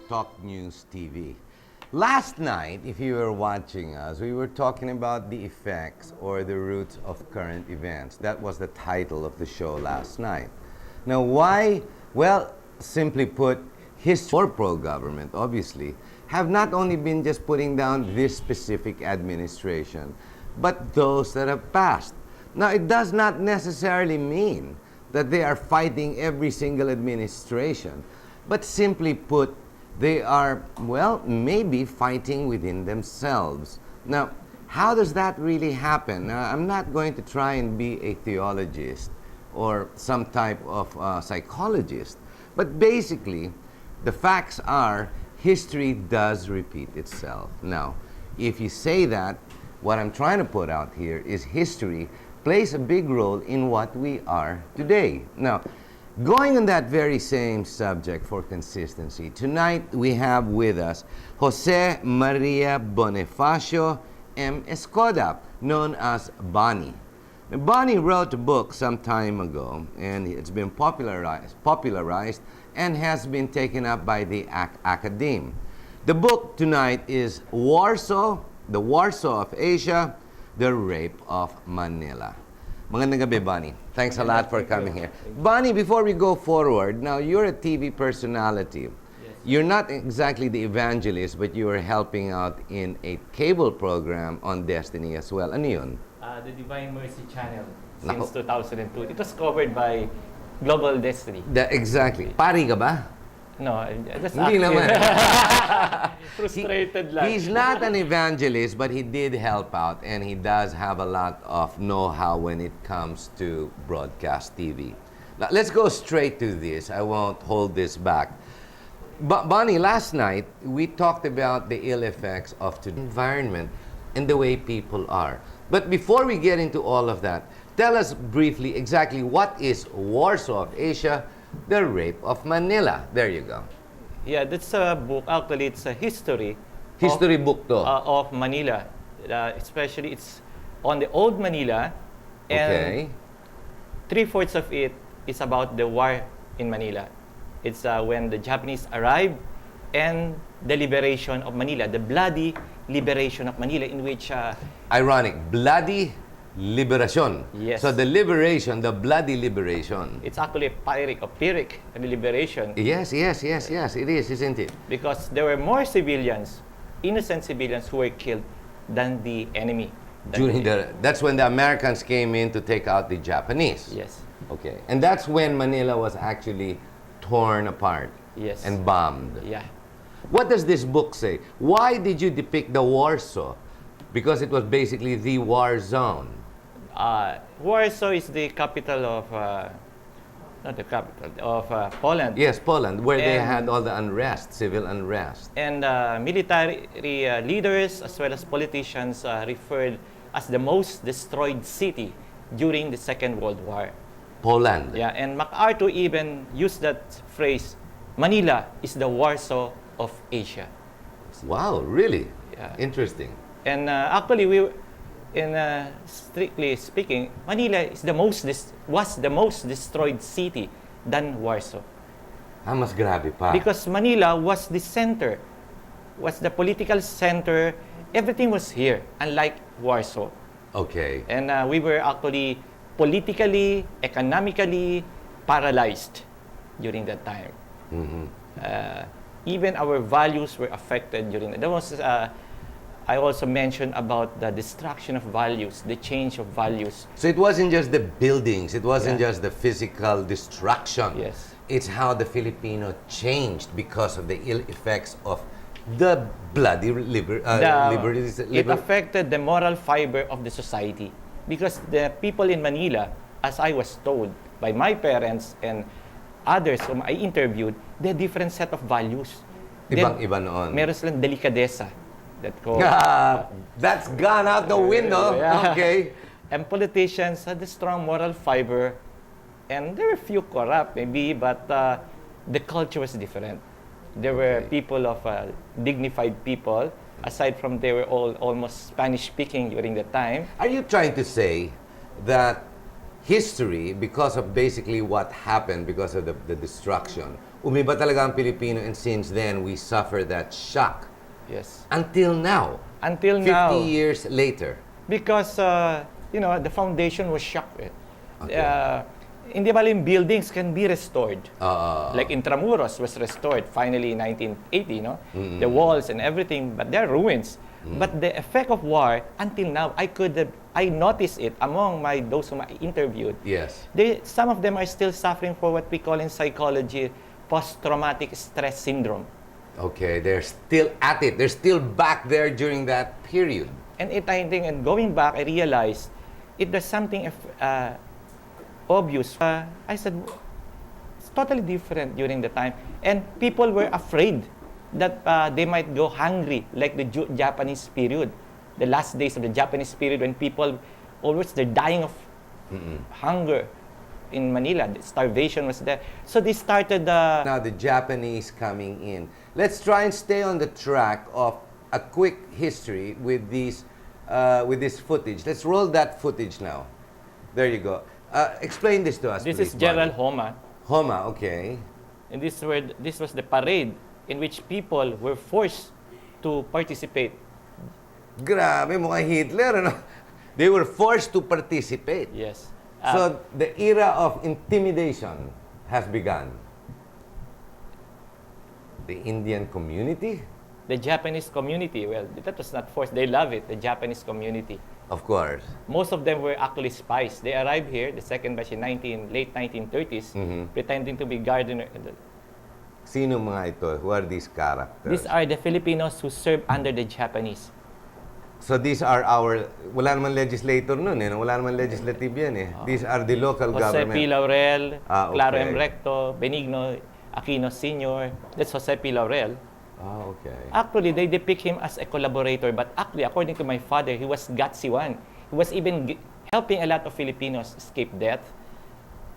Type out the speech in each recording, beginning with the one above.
Talk News TV. Last night, if you were watching us, we were talking about the effects or the roots of current events. That was the title of the show last night. Now, why? Well, simply put, history or pro-government, obviously, have not only been just putting down this specific administration, but those that have passed. Now, it does not necessarily mean that they are fighting every single administration, but simply put, they are, well, maybe fighting within themselves. Now, how does that really happen? Now, I'm not going to try and be a theologist or some type of psychologist, but basically, the facts are history does repeat itself. Now, if you say that, what I'm trying to put out here is history plays a big role in what we are today. Now, going on that very same subject for consistency, tonight we have with us Jose Maria Bonifacio M. Escoda, known as Boni. Now, Boni wrote a book some time ago, and it's been popularized and has been taken up by the academe. The book tonight is Warsaw, the Warsaw of Asia, the Rape of Manila. Magandang gabi, Boni. Thanks a lot for coming here. Boni, before we go forward, now you're a TV personality. Yes. You're not exactly the evangelist, but you are helping out in a cable program on Destiny as well. Ano yun? The Divine Mercy Channel Nako. since 2002. It was covered by Global Destiny. Exactly. Pari ka ba? No, just Hindi naman. Frustrated lang. He's not an evangelist, but he did help out, and he does have a lot of know-how when it comes to broadcast TV. Now, let's go straight to this. I won't hold this back. But Boni, last night, we talked about the ill effects of the environment and the way people are. But before we get into all of that, tell us briefly exactly what is Warsaw of Asia, the Rape of Manila. There you go. Yeah, that's a book. Actually, it's a history. History book to. Of Manila. Especially, it's on the old Manila. And Okay. 3/4 of it is about the war in Manila. It's when the Japanese arrived and the liberation of Manila, the bloody liberation of Manila, in which Ironic. Bloody liberation. Yes. So the liberation, the bloody liberation. it's actually a Pyrrhic liberation, Yes, it is, isn't it? because there were more civilians, innocent civilians, who were killed than the enemy. That's when the Americans came in to take out the Japanese. Yes, Okay. And that's when Manila was actually torn apart yes. and bombed. Yeah. What does this book say? Why did you depict the Warsaw? Because it was basically the war zone. Warsaw is the capital of, not the capital, of Poland. Yes, Poland, where they And- had all the unrest, civil unrest. And military leaders as well as politicians referred as the most destroyed city during the Second World War. Poland. Yeah, and MacArthur even used that phrase, Manila is the Warsaw of Asia. Wow, really? Yeah. Interesting. And actually, strictly speaking, Manila is was the most destroyed city than Warsaw. Mas grabe pa. Because Manila was the center, was the political center. Everything was here, unlike Warsaw. Okay. And we were actually politically, economically paralyzed during that time. Even our values were affected during that. There was, I also mentioned about the destruction of values, the change of values. So it wasn't just the buildings, it wasn't Yeah. just the physical destruction. Yes. It's how the Filipino changed because of the ill effects of the bloody It affected the moral fiber of the society. Because the people in Manila, as I was told by my parents and others whom I interviewed, they had different set of values. Ibang-iba noon. Meron silang delikadesa. That's gone out the window. Yeah. Okay. And politicians had a strong moral fiber, and there were few corrupt maybe, but the culture was different. There were Okay. people of dignified people. Aside from they were all almost Spanish speaking during the time. Are you trying to say that history, because of basically what happened because of the destruction, umiba talaga ang Pilipino, and since then, we suffer that shock. Yes. Until now. Until 50 now. years later. Because, you know, the foundation was shocked. Okay. Hindi maling buildings can be restored. Like Intramuros was restored finally in 1980, no? The walls and everything, but they're ruins. But the effect of war, until now, I noticed it among those whom I interviewed. Yes. Some of them are still suffering for what we call in psychology post-traumatic stress syndrome. Okay, they're still at it. They're still back there during that period. And I think, and going back, I realized there's something obvious. I said, it's totally different during the time. And people were afraid that they might go hungry, like the Japanese period, the last days of the Japanese period, when people they're dying of hunger in Manila. The starvation was there. So they started Now the Japanese coming in. Let's try and stay on the track of a quick history with this footage. Let's roll that footage now. There you go. Explain this to us, This please, is General Boni. Homa. Homa, okay. And this was the parade in which people were forced to participate. Grabe, mukhang Hitler, ano? They were forced to participate. Yes. So the era of intimidation has begun. The Indian community? The Japanese community, well, that was not forced. They love it, the Japanese community. Of course. Most of them were actually spies. They arrived here, the second batch in late 1930s, pretending to be gardener. Sino mga ito? Who are these characters? These are the Filipinos who served under the Japanese. So these are wala naman legislator nun eh. Wala naman legislative yan eh. These are the local Jose government. P. Laurel, Okay. Claro M. Recto, Benigno Aquino Sr. That's Jose P. Laurel. Okay. Actually, they depict him as a collaborator, but actually, according to my father, he was gutsy one. He was even helping a lot of Filipinos escape death,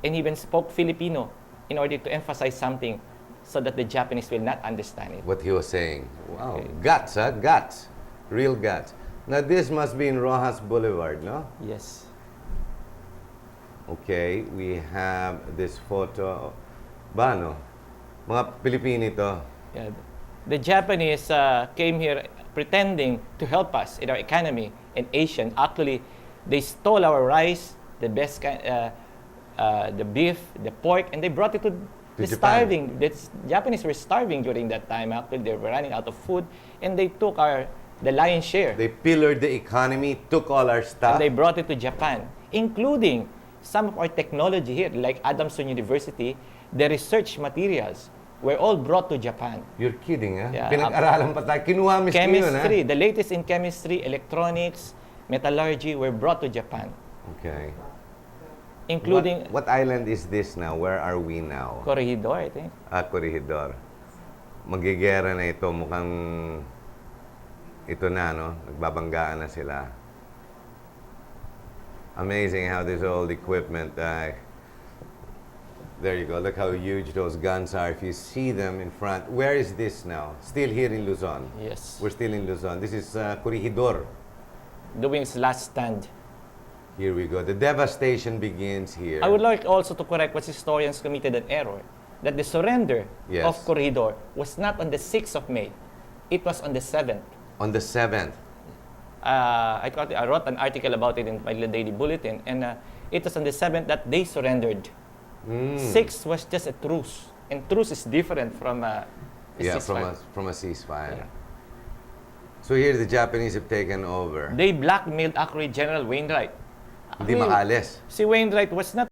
and he even spoke Filipino in order to emphasize something so that the Japanese will not understand it. What he was saying. Wow. Okay. Guts, huh? Guts. Real guts. Now this must be in Rojas Boulevard, no? Yes. Okay, we have this photo. Bano? Mga Pilipino ito. Yeah. The Japanese came here pretending to help us in our economy and Asian. Actually, they stole our rice, the best the beef, the pork, and they brought it to the Japan. starving. The Japanese were starving during that time. Actually, they were running out of food, and they took the lion's share. They pillared the economy, took all our stuff. And they brought it to Japan, including some of our technology here, like Adamson University. The research materials were all brought to Japan. You're kidding, ha? Yeah. Pinag-aralan pa tayo. Kinuha mismo yun, ha? Chemistry, the latest in chemistry, electronics, metallurgy were brought to Japan, Okay. including What island is this now? Where are we now? Corregidor, I think. Corregidor. Magigera na ito. Mukhang ito na, no? Nagbabanggaan na sila. Amazing how this old equipment, there you go. Look how huge those guns are. If you see them in front. Where is this now? Still here in Luzon. Yes. We're still in Luzon. This is Corregidor. Doing its last stand. Here we go. The devastation begins here. I would like also to correct what historians committed an error, that the surrender Yes. of Corregidor was not on the 6th of May. It was on the 7th. On the 7th. I wrote an article about it in my daily bulletin, and it was on the 7th that they surrendered. 6th was just a truce, and truce is different from a ceasefire. From a ceasefire. Yeah. So here the Japanese have taken over. They blackmailed actually General Wainwright. Hindi makaalis. Si Wainwright was not